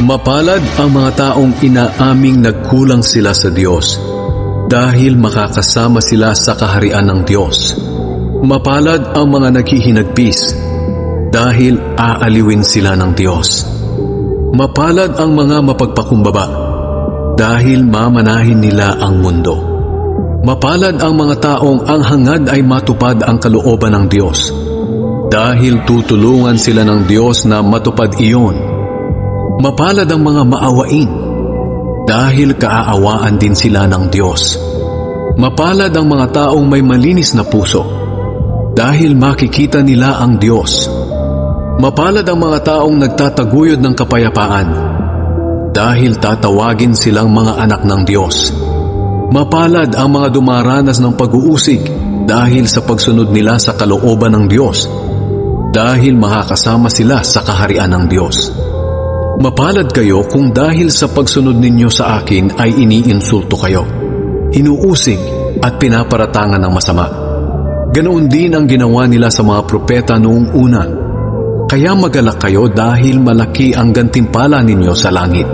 Mapalad ang mga taong inaaming nagkulang sila sa Diyos, dahil makakasama sila sa kaharian ng Diyos. Mapalad ang mga naghihinagpis, dahil aaliwin sila ng Diyos. Mapalad ang mga mapagpakumbaba, dahil mamanahin nila ang mundo. Mapalad ang mga taong ang hangad ay matupad ang kalooban ng Diyos, dahil tutulungan sila ng Diyos na matupad iyon. Mapalad ang mga maawain, dahil kaaawaan din sila ng Diyos. Mapalad ang mga taong may malinis na puso, dahil makikita nila ang Diyos. Mapalad ang mga taong nagtataguyod ng kapayapaan, dahil tatawagin silang mga anak ng Diyos. Mapalad ang mga dumaranas ng pag-uusig, dahil sa pagsunod nila sa kalooban ng Diyos, dahil makakasama sila sa kaharian ng Diyos. Mapalad kayo kung dahil sa pagsunod ninyo sa akin ay iniinsulto kayo, inuusig at pinaparatangan ng masama. Ganoon din ang ginawa nila sa mga propeta noong una. Kaya magalak kayo dahil malaki ang gantimpala ninyo sa langit.